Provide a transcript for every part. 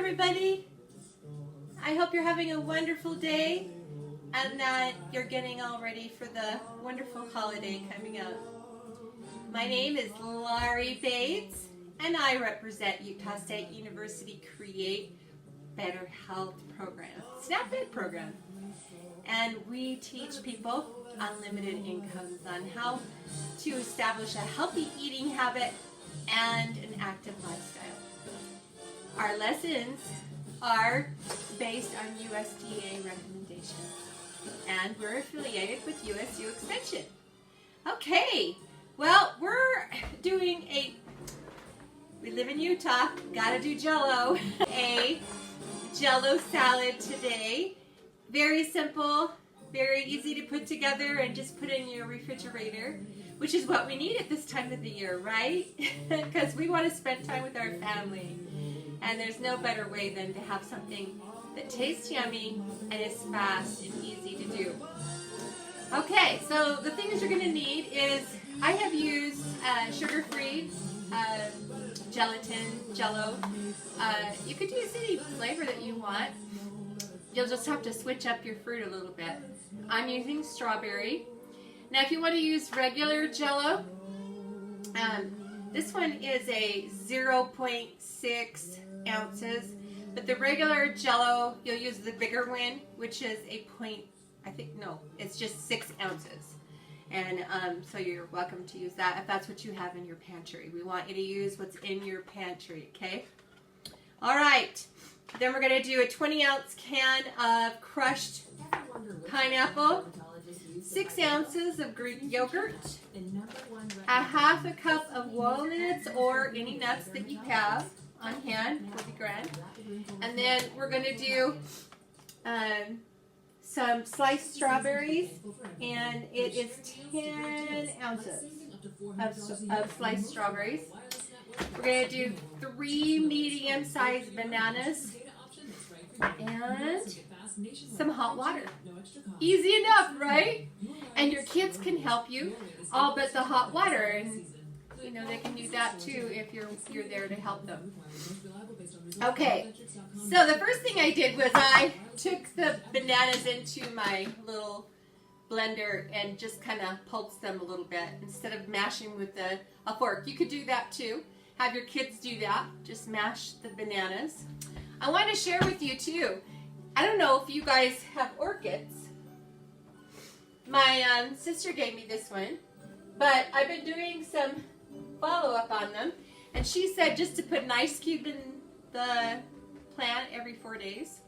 everybody. I hope you're having a wonderful day and that you're getting all ready for the wonderful holiday coming up. My name is Laurie Bates and I represent Utah State University Create Better Health Program, SNAP-Ed program. And we teach people on limited incomes on how to establish a healthy eating habit and an active lifestyle. Our lessons are based on USDA recommendations, and we're affiliated with USU Extension. Okay, well, we live in Utah, gotta do Jell-O, a Jell-O salad today. Very simple, very easy to put together and just put in your refrigerator, which is what we need at this time of the year, right? Because we want to spend time with our family. And there's no better way than to have something that tastes yummy and is fast and easy to do. Okay, so the things you're going to need is, I have used sugar-free gelatin, Jell-O. You could use any flavor that you want. You'll just have to switch up your fruit a little bit. I'm using strawberry. Now if you want to use regular Jell-O, this one is a 0.6 ounces, but the regular Jell-O, you'll use the bigger one, which is it's just 6 ounces. And so you're welcome to use that if that's what you have in your pantry. We want you to use what's in your pantry, okay? All right, then we're going to do a 20-ounce can of crushed pineapple, 6 ounces of Greek yogurt, a half a cup of walnuts or any nuts that you have on hand will be grand. And then we're going to do some sliced strawberries, and it is 10 ounces of sliced strawberries. We're going to do 3 medium-sized bananas and some hot water. Easy enough, right? And your kids can help you, all but the hot water, and you know they can do that too if you're there to help them. Okay, so the first thing I did was I took the bananas into my little blender and just kind of pulsed them a little bit instead of mashing with a fork. You could do that too. Have your kids do that. Just mash the bananas. I want to share with you too, I don't know if you guys have orchids. My sister gave me this one, but I've been doing some follow-up on them, and she said just to put an ice cube in the plant every 4 days.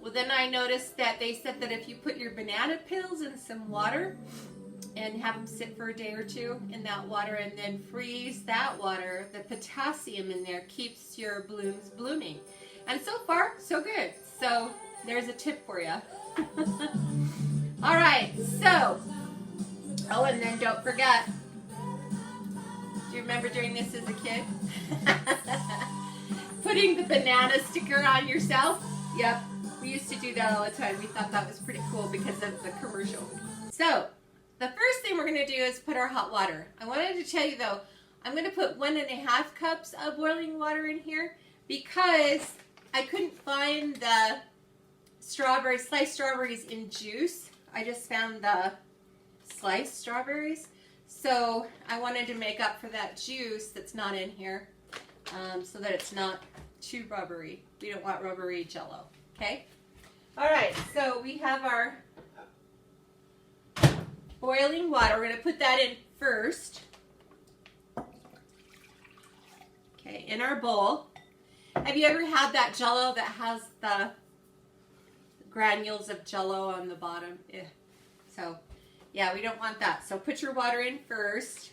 Well, then I noticed that they said that if you put your banana peels in some water and have them sit for a day or two in that water and then freeze that water, the potassium in there keeps your blooms blooming. And so far, so good. So there's a tip for you. All right, so, oh, and then don't forget, do you remember doing this as a kid? Putting the banana sticker on yourself? Yep, we used to do that all the time. We thought that was pretty cool because of the commercial. So, the first thing we're going to do is put our hot water. I wanted to tell you though, I'm going to put 1.5 cups of boiling water in here because I couldn't find the sliced strawberries in juice. I just found the sliced strawberries. So I wanted to make up for that juice that's not in here so that it's not too rubbery. We don't want rubbery Jell-O, okay? All right, so we have our boiling water. We're going to put that in first. Okay, in our bowl. Have you ever had that Jell-O that has the granules of Jell-O on the bottom? So, yeah, we don't want that. So put your water in first.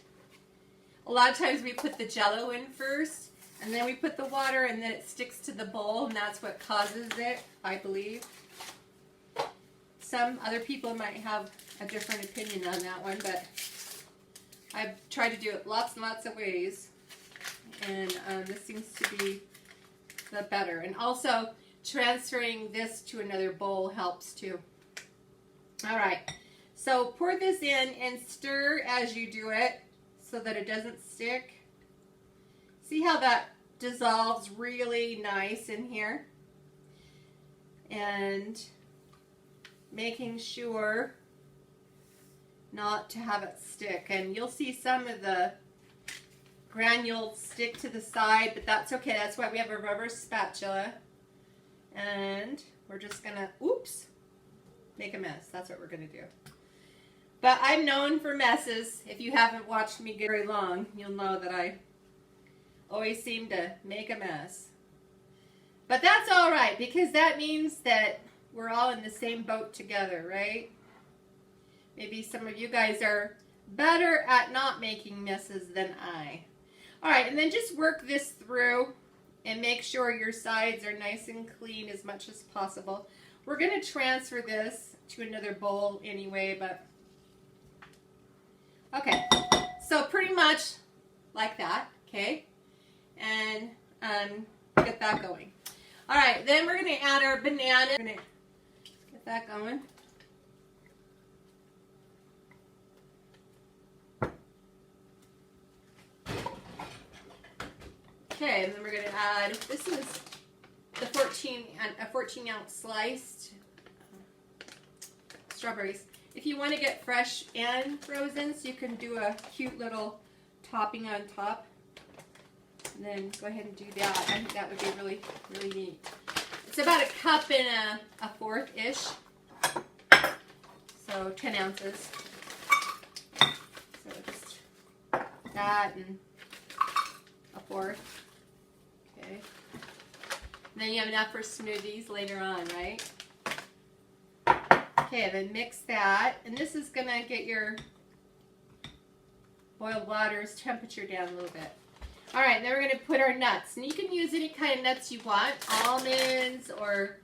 A lot of times we put the Jell-O in first, and then we put the water, and then it sticks to the bowl, and that's what causes it, I believe. Some other people might have a different opinion on that one, but I've tried to do it lots and lots of ways, and this seems to be the better. And also, transferring this to another bowl helps too. All right, so pour this in and stir as you do it so that it doesn't stick. See how that dissolves really nice in here? and making sure not to have it stick. And you'll see some of the granules stick to the side, but that's okay. That's why we have a rubber spatula. And we're just gonna, oops, make a mess. That's what we're gonna do. But I'm known for messes. If you haven't watched me very long, you'll know that I always seem to make a mess. But that's all right, because that means that we're all in the same boat together, right? Maybe some of you guys are better at not making messes than I. All right, and then just work this through and make sure your sides are nice and clean as much as possible. We're going to transfer this to another bowl anyway, but okay. So pretty much like that, okay? And get that going. All right, then we're going to add our banana. We're going to get that going. Okay, and then we're going to add, this is the 14 ounce sliced strawberries. If you want to get fresh and frozen, so you can do a cute little topping on top, and then go ahead and do that. I think that would be really, really neat. It's about a cup and a fourth-ish, so 10 ounces. So just that and a fourth. Okay. And then you have enough for smoothies later on, right? Okay, then mix that. And this is going to get your boiled water's temperature down a little bit. All right, then we're going to put our nuts. And you can use any kind of nuts you want. Almonds or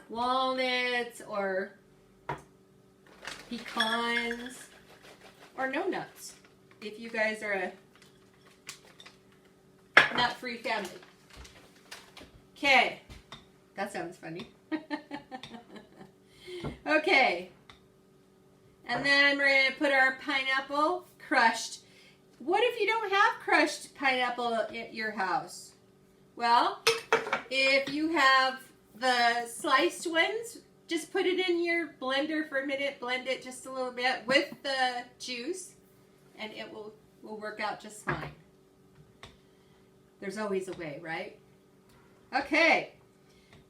walnuts or pecans or no nuts if you guys are a nut-free family. Okay, that sounds funny. Okay, and then we're going to put our pineapple crushed. What if you don't have crushed pineapple at your house? Well, if you have the sliced ones, just put it in your blender for a minute, blend it just a little bit with the juice, and it will work out just fine. There's always a way, right? Okay,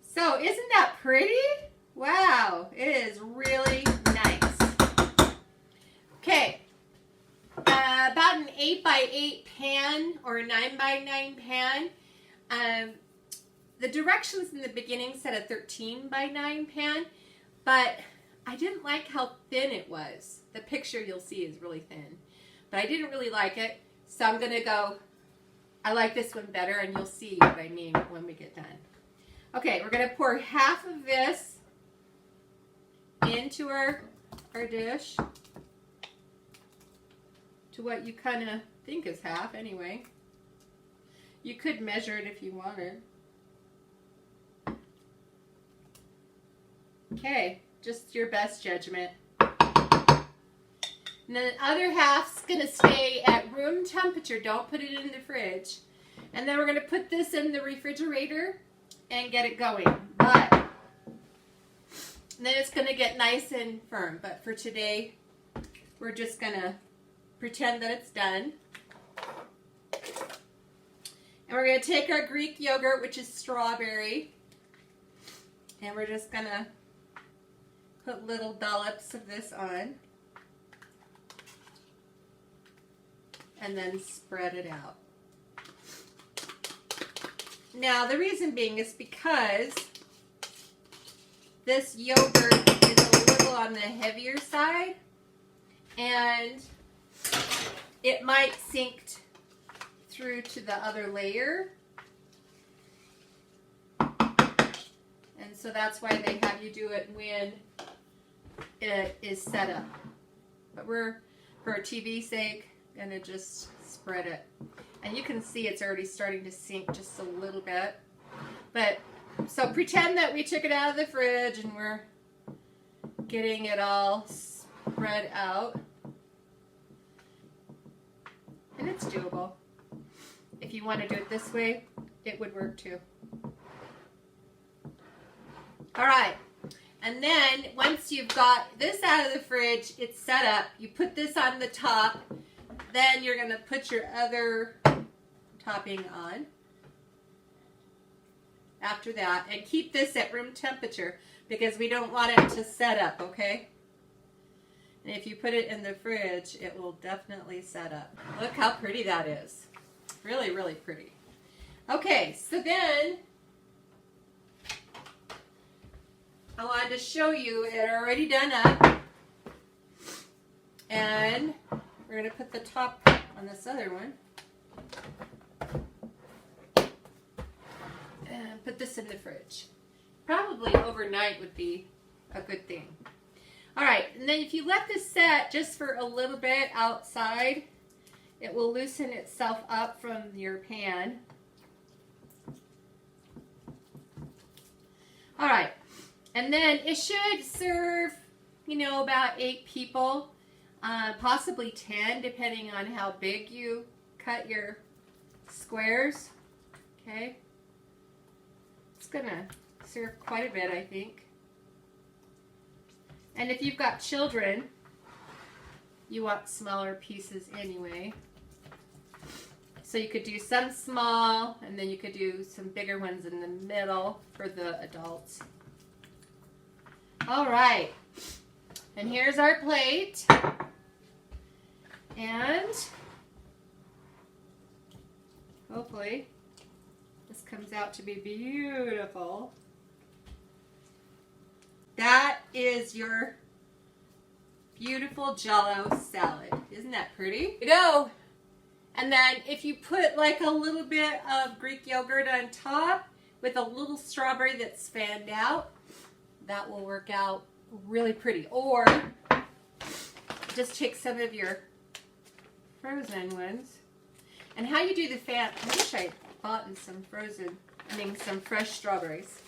so isn't that pretty? Wow, it is really nice. Okay, about an 8x8 pan or a 9x9 pan. The directions in the beginning said a 13x9 pan, but I didn't like how thin it was. The picture you'll see is really thin, but I didn't really like it, so I'm going to go, I like this one better, and you'll see what I mean when we get done. Okay, we're going to pour half of this into our dish, to what you kind of think is half anyway. You could measure it if you wanted. Okay, just your best judgment. And then the other half's going to stay at room temperature. Don't put it in the fridge. And then we're going to put this in the refrigerator and get it going. But then it's going to get nice and firm. But for today, we're just going to pretend that it's done. And we're going to take our Greek yogurt, which is strawberry, and we're just going to put little dollops of this on. And then spread it out. Now, the reason being is because this yogurt is a little on the heavier side, and it might sink through to the other layer. And so that's why they have you do it when it is set up. But we're, for TV's sake, gonna just spread it. And you can see it's already starting to sink just a little bit. But, so pretend that we took it out of the fridge and we're getting it all spread out. And it's doable. If you want to do it this way, it would work too. All right. And then once you've got this out of the fridge, it's set up. You put this on the top. Then you're going to put your other topping on after that. And keep this at room temperature because we don't want it to set up, okay? And if you put it in the fridge, it will definitely set up. Look how pretty that is. Really, really pretty. Okay, so then I wanted to show you it already done up. And we're going to put the top on this other one. And put this in the fridge. Probably overnight would be a good thing. All right, and then if you let this set just for a little bit outside, it will loosen itself up from your pan. All right, and then it should serve, you know, about 8 people, possibly 10, depending on how big you cut your squares. Okay, it's gonna serve quite a bit, I think. And if you've got children, you want smaller pieces anyway. So you could do some small, and then you could do some bigger ones in the middle for the adults. All right. And here's our plate. And hopefully this comes out to be beautiful. That is your beautiful Jell-O salad. Isn't that pretty? You go. And then if you put like a little bit of Greek yogurt on top with a little strawberry that's fanned out, that will work out really pretty. Or just take some of your frozen ones. And how you do the fan, I wish I bought some some fresh strawberries.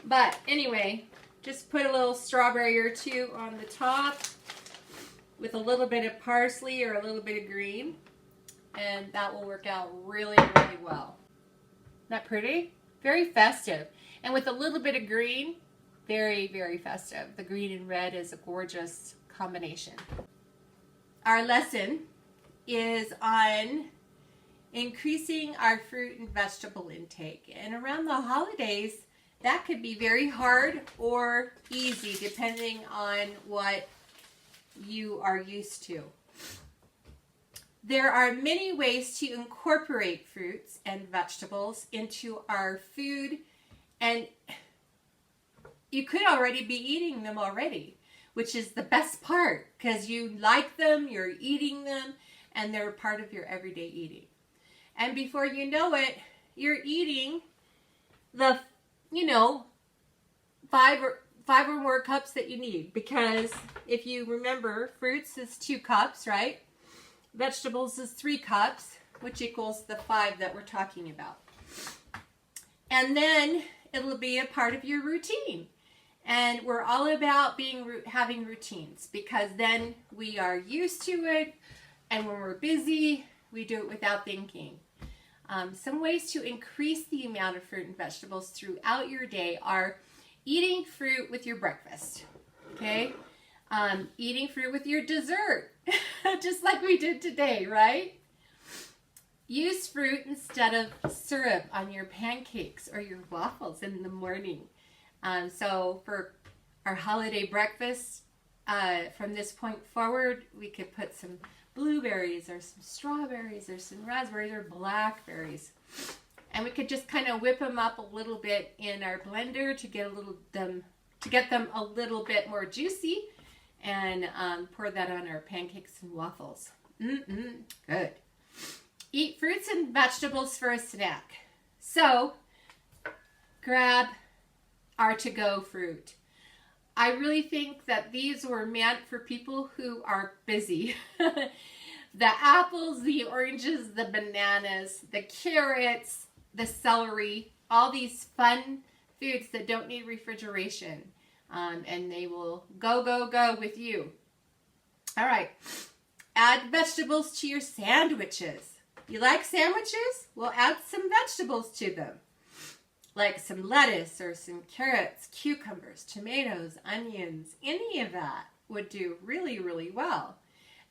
But anyway, just put a little strawberry or two on the top with a little bit of parsley or a little bit of green, and that will work out really, really well. Isn't that pretty? Very festive. And with a little bit of green, very, very festive. The green and red is a gorgeous combination. Our lesson is on increasing our fruit and vegetable intake. And around the holidays, that could be very hard or easy depending on what you are used to. There are many ways to incorporate fruits and vegetables into our food, and you could already be eating them already, which is the best part because you like them, you're eating them, and they're part of your everyday eating. And before you know it, you're eating the 5 or more cups that you need, because if you remember, fruits is 2 cups, right? Vegetables is 3 cups, which equals the 5 that we're talking about. And then it'll be a part of your routine. And we're all about having routines, because then we are used to it, and when we're busy, we do it without thinking. Some ways to increase the amount of fruit and vegetables throughout your day are eating fruit with your breakfast, okay? Eating fruit with your dessert, just like we did today, right? Use fruit instead of syrup on your pancakes or your waffles in the morning. So for our holiday breakfast, from this point forward, we could put some blueberries or some strawberries or some raspberries or blackberries. And we could just kind of whip them up a little bit in our blender to get them a little bit more juicy, and pour that on our pancakes and waffles. Good. Eat fruits and vegetables for a snack. So grab our to-go fruit. I really think that these were meant for people who are busy. The apples, the oranges, the bananas, the carrots, the celery, all these fun foods that don't need refrigeration. And they will go with you. All right. Add vegetables to your sandwiches. You like sandwiches? Well, add some vegetables to them. like some lettuce or some carrots, cucumbers, tomatoes, onions, any of that would do really, really well.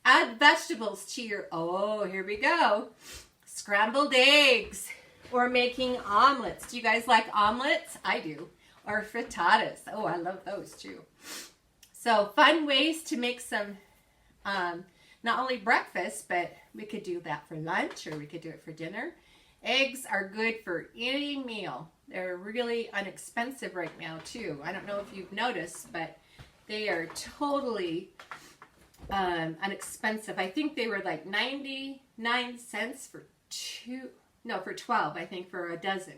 Add vegetables to your, oh, here we go, scrambled eggs or making omelets. Do you guys like omelets? I do. Or frittatas. Oh, I love those too. So fun ways to make some, not only breakfast, but we could do that for lunch or we could do it for dinner. Eggs are good for any meal. They're really inexpensive right now too. I don't know if you've noticed, but they are totally inexpensive. I think they were like 99 cents for 12, I think, for a dozen.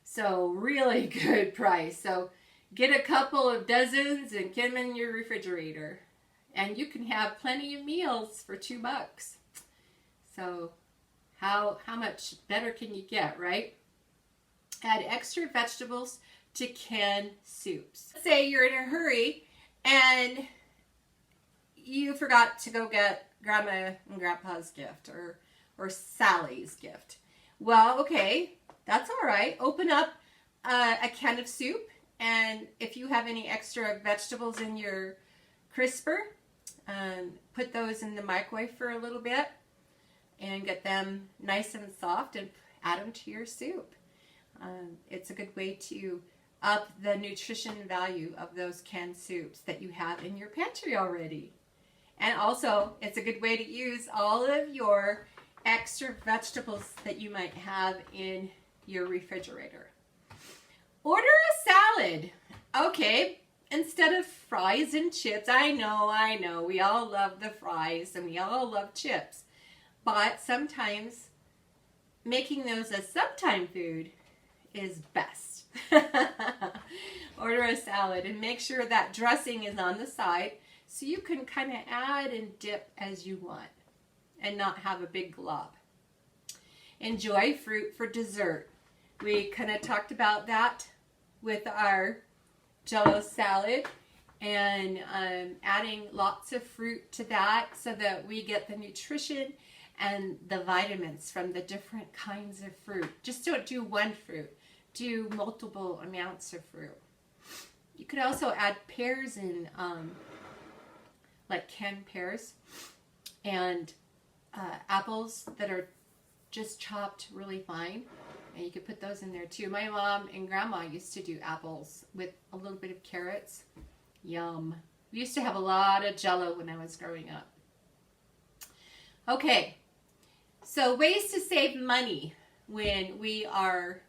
So really good price. So get a couple of dozens and get them in your refrigerator. And you can have plenty of meals for $2. So how much better can you get, right? Add extra vegetables to canned soups. Let's say you're in a hurry and you forgot to go get Grandma and Grandpa's gift or Sally's gift. Well, okay, that's all right. Open up a can of soup, and if you have any extra vegetables in your crisper, put those in the microwave for a little bit and get them nice and soft and add them to your soup. It's a good way to up the nutrition value of those canned soups that you have in your pantry already. And also, it's a good way to use all of your extra vegetables that you might have in your refrigerator. Order a salad. Okay, instead of fries and chips, I know, we all love the fries and we all love chips. But sometimes making those a sometime food is best. Order a salad and make sure that dressing is on the side so you can kind of add and dip as you want and not have a big glob. Enjoy fruit for dessert. We kind of talked about that with our Jell-O salad and adding lots of fruit to that so that we get the nutrition and the vitamins from the different kinds of fruit. Just don't do one fruit. Do multiple amounts of fruit. You could also add pears and like canned pears and apples that are just chopped really fine, and you could put those in there too. My mom and grandma used to do apples with a little bit of carrots. Yum. We used to have a lot of Jell-O when I was growing up. Okay, so ways to save money when we are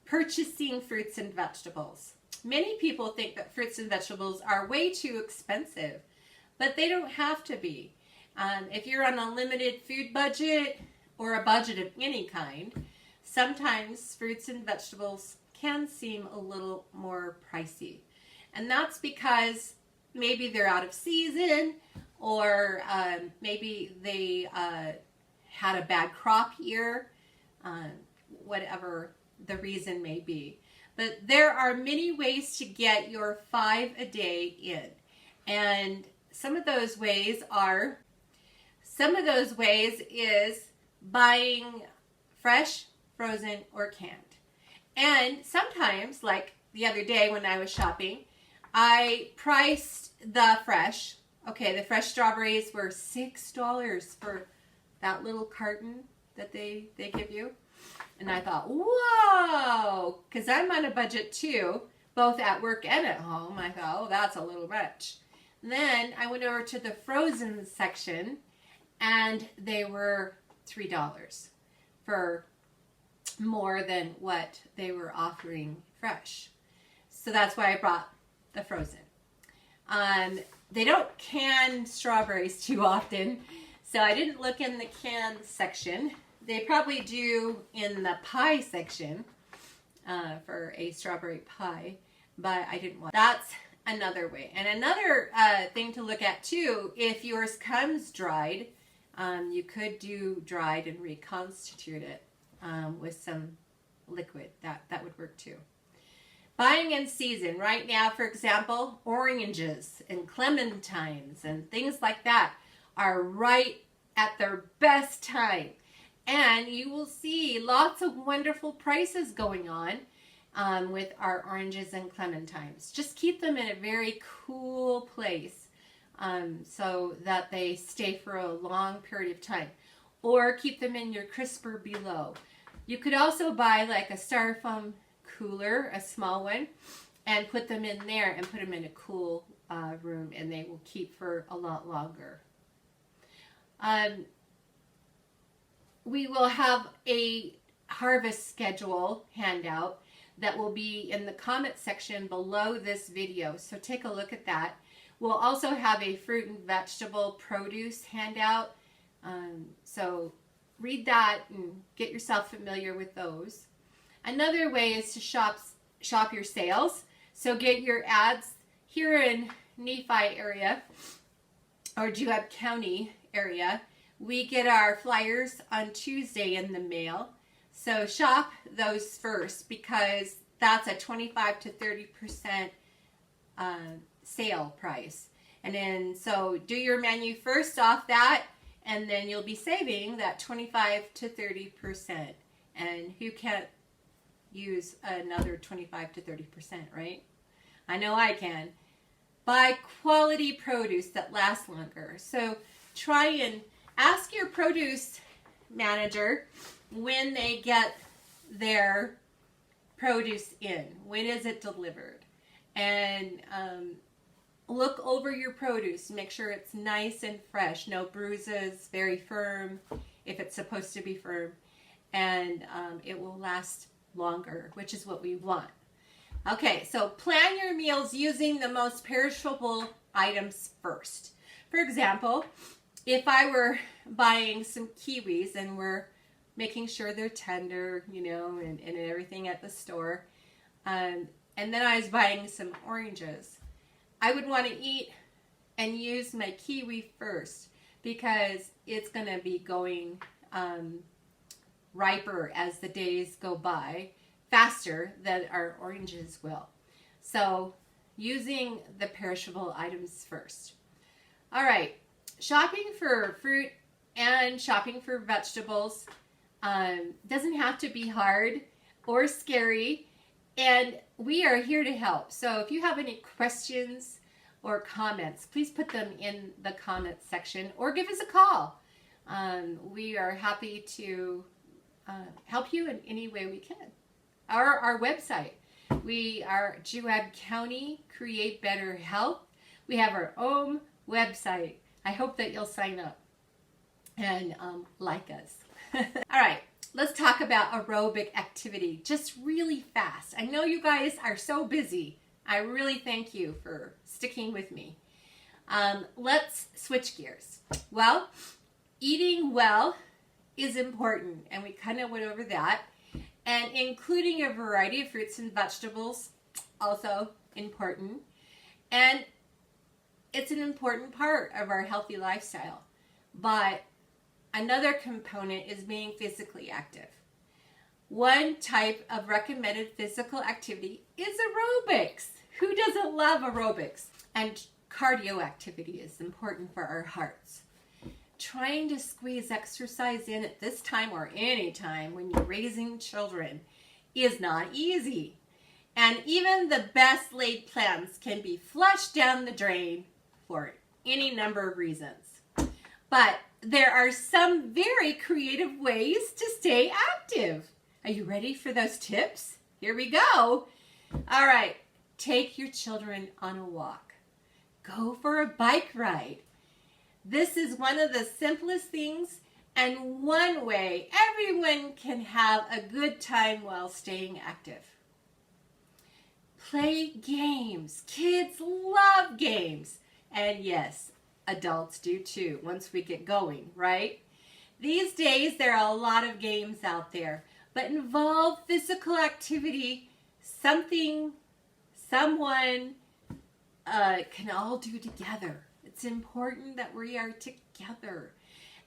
purchasing fruits and vegetables. Many people think that fruits and vegetables are way too expensive, but they don't have to be. If you're on a limited food budget or a budget of any kind, sometimes fruits and vegetables can seem a little more pricey. And that's because maybe they're out of season, or maybe they had a bad crop year, whatever the reason may be. But there are many ways to get your 5 a day in. And some of those ways is buying fresh, frozen, or canned. And sometimes, like the other day when I was shopping, I priced the fresh. Okay, the fresh strawberries were $6 for that little carton that they give you. And I thought, whoa, because I'm on a budget too, both at work and at home. I thought, oh, that's a little much. And then I went over to the frozen section, and they were $3 for more than what they were offering fresh. So that's why I brought the frozen. They don't can strawberries too often, so I didn't look in the canned section. They probably do in the pie section for a strawberry pie, but I didn't want. That's another way. And another thing to look at too, if yours comes dried, you could do dried and reconstitute it with some liquid. That would work too. Buying in season. Right now, for example, oranges and clementines and things like that are right at their best time. And you will see lots of wonderful prices going on with our oranges and clementines. Just keep them in a very cool place so that they stay for a long period of time. Or keep them in your crisper below. You could also buy like a styrofoam cooler, a small one, and put them in there and put them in a cool room, and they will keep for a lot longer. We will have a harvest schedule handout that will be in the comment section below this video, so take a look at that. We'll also have a fruit and vegetable produce handout, so read that and get yourself familiar with those. Another way is to shop your sales. So get your ads here in Nephi area or Juab County area. We get our flyers on Tuesday in the mail. So shop those first because that's a 25 to 30% sale price. And then so do your menu first off that, and then you'll be saving that 25 to 30%. And who can't use another 25 to 30%, right? I know I can. Buy quality produce that lasts longer. So try and ask your produce manager when they get their produce in. When is it delivered? And look over your produce. Make sure it's nice and fresh. No bruises, very firm if it's supposed to be firm. And it will last longer, which is what we want. Okay, so plan your meals using the most perishable items first. For example, if I were buying some kiwis and we're making sure they're tender, you know, and everything at the store, and then I was buying some oranges, I would want to eat and use my kiwi first because it's going to be going riper as the days go by, faster than our oranges will. So using the perishable items first. All right, shopping for fruit and shopping for vegetables doesn't have to be hard or scary, and we are here to help. So if you have any questions or comments, please put them in the comments section or give us a call. We are happy to help you in any way we can. Our website, we are Juab County Create Better Health. We have our own website. I hope that you'll sign up and like us. All right, let's talk about aerobic activity just really fast. I know you guys are so busy. I really thank you for sticking with me. Let's switch gears. Well, eating well is important, and we kind of went over that. And including a variety of fruits and vegetables, also important. And it's an important part of our healthy lifestyle. But another component is being physically active. One type of recommended physical activity is aerobics. Who doesn't love aerobics? And cardio activity is important for our hearts. Trying to squeeze exercise in at this time or any time when you're raising children is not easy. And even the best laid plans can be flushed down the drain for any number of reasons. But there are some very creative ways to stay active. Are you ready for those tips? Here we go. All right, take your children on a walk. Go for a bike ride. This is one of the simplest things and one way everyone can have a good time while staying active. Play games. Kids love games. And yes, adults do too once we get going, right? These days there are a lot of games out there, but involve physical activity, something someone can all do together. It's important that we are together.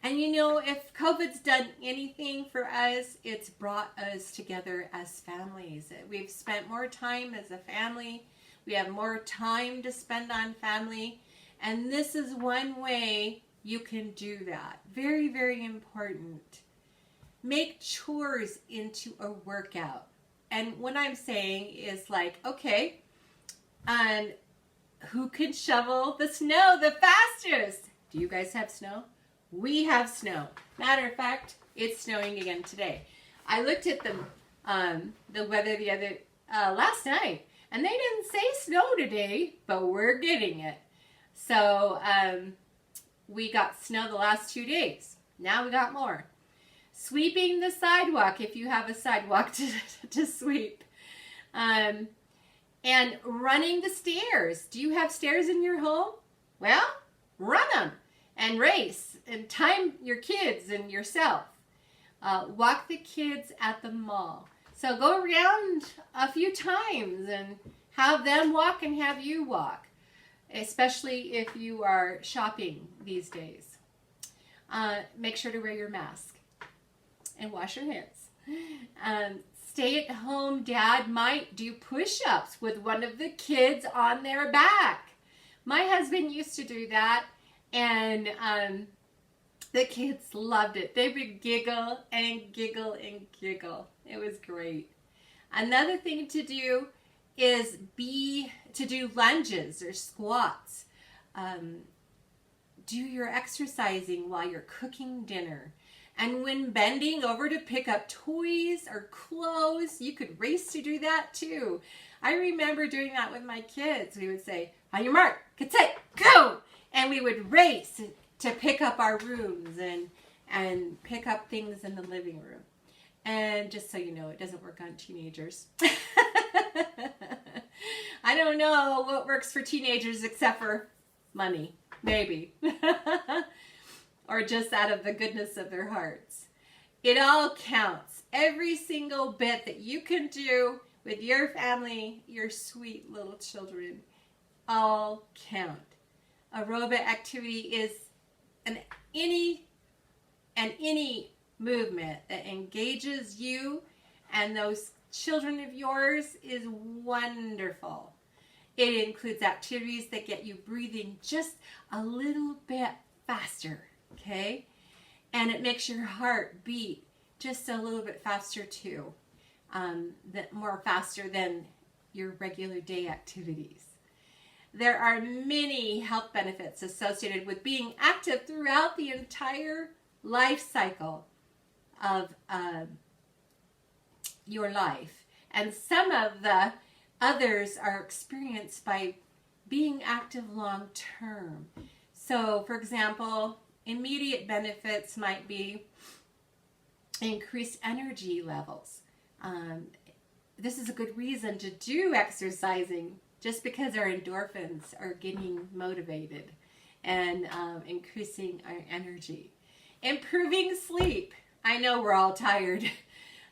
And you know, if COVID's done anything for us, it's brought us together as families. We've spent more time as a family. We have more time to spend on family. And this is one way you can do that. Very, very important. make chores into a workout. And what I'm saying is like, okay, who can shovel the snow the fastest? Do you guys have snow? We have snow. Matter of fact, it's snowing again today. I looked at the weather last night, and they didn't say snow today, but we're getting it. So we got snow the last 2 days. Now we got more. Sweeping the sidewalk if you have a sidewalk to sweep. And running the stairs. Do you have stairs in your home? Well, run them and race and time your kids and yourself. Walk the kids at the mall. So go around a few times and have them walk and have you walk, especially if you are shopping these days. Make sure to wear your mask and wash your hands. Stay-at-home dad might do push-ups with one of the kids on their back. My husband used to do that, and the kids loved it. They would giggle and giggle and giggle. It was great. Another thing to do is to do lunges or squats. Do your exercising while you're cooking dinner. And when bending over to pick up toys or clothes, you could race to do that too. I remember doing that with my kids. We would say, on your mark, get set, go! And we would race to pick up our rooms and pick up things in the living room. And just so you know, it doesn't work on teenagers. I don't know what works for teenagers except for money, maybe. Or just out of the goodness of their hearts. It all counts. Every single bit that you can do with your family, your sweet little children, all count. Aerobic activity is any movement that engages you and those children of yours is wonderful. It includes activities that get you breathing just a little bit faster. Okay, and it makes your heart beat just a little bit faster too, more faster than your regular day activities. There are many health benefits associated with being active throughout the entire life cycle of your life, and some of the others are experienced by being active long term. So, for example, immediate benefits might be increased energy levels. This is a good reason to do exercising just because our endorphins are getting motivated and increasing our energy. Improving sleep. I know we're all tired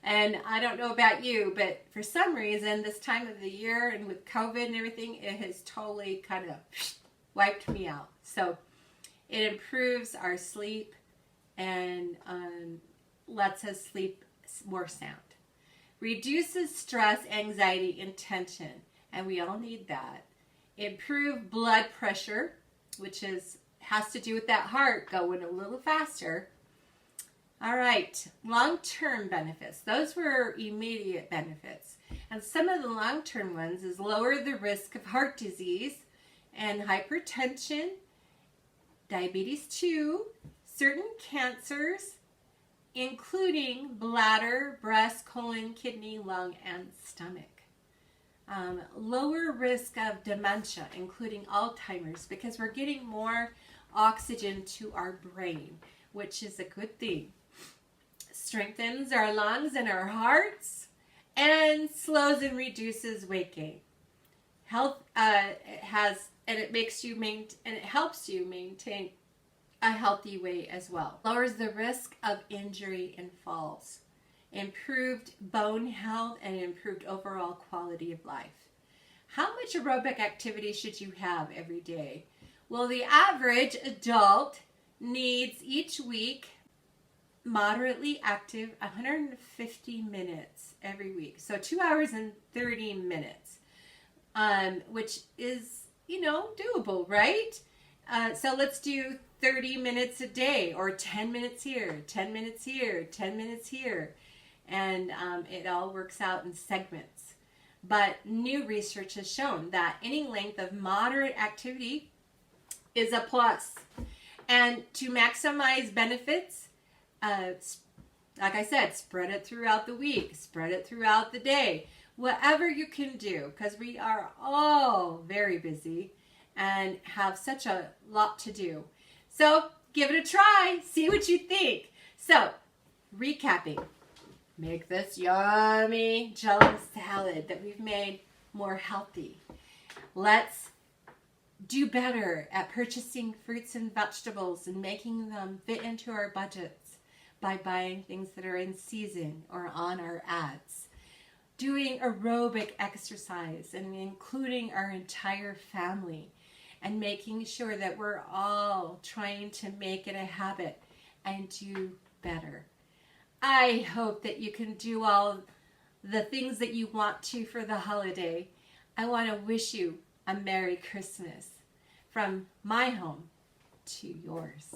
and I don't know about you, but for some reason this time of the year and with COVID and everything, it has totally kind of wiped me out. So it improves our sleep and lets us sleep more sound. Reduces stress, anxiety, and tension, and we all need that. Improve blood pressure, which has to do with that heart going a little faster. All right, long-term benefits. Those were immediate benefits. And some of the long-term ones is lower the risk of heart disease and hypertension, diabetes 2, certain cancers, including bladder, breast, colon, kidney, lung, and stomach. Lower risk of dementia, including Alzheimer's, because we're getting more oxygen to our brain, which is a good thing. Strengthens our lungs and our hearts, and slows and reduces weight gain. It helps you maintain a healthy weight as well. Lowers the risk of injury and falls. Improved bone health and improved overall quality of life. How much aerobic activity should you have every day? Well, the average adult needs each week moderately active 150 minutes every week. So 2 hours and 30 minutes, which is, doable, right? So let's do 30 minutes a day, or 10 minutes here, 10 minutes here, 10 minutes here. And it all works out in segments. But new research has shown that any length of moderate activity is a plus. And to maximize benefits, like I said, spread it throughout the week, spread it throughout the day, whatever you can do, because we are all very busy and have such a lot to do. So give it a try, see what you think. So, recapping, make this yummy jello salad that we've made more healthy. Let's do better at purchasing fruits and vegetables and making them fit into our budgets by buying things that are in season or on our ads. Doing aerobic exercise and including our entire family, and making sure that we're all trying to make it a habit and do better. I hope that you can do all the things that you want to for the holiday. I want to wish you a Merry Christmas from my home to yours.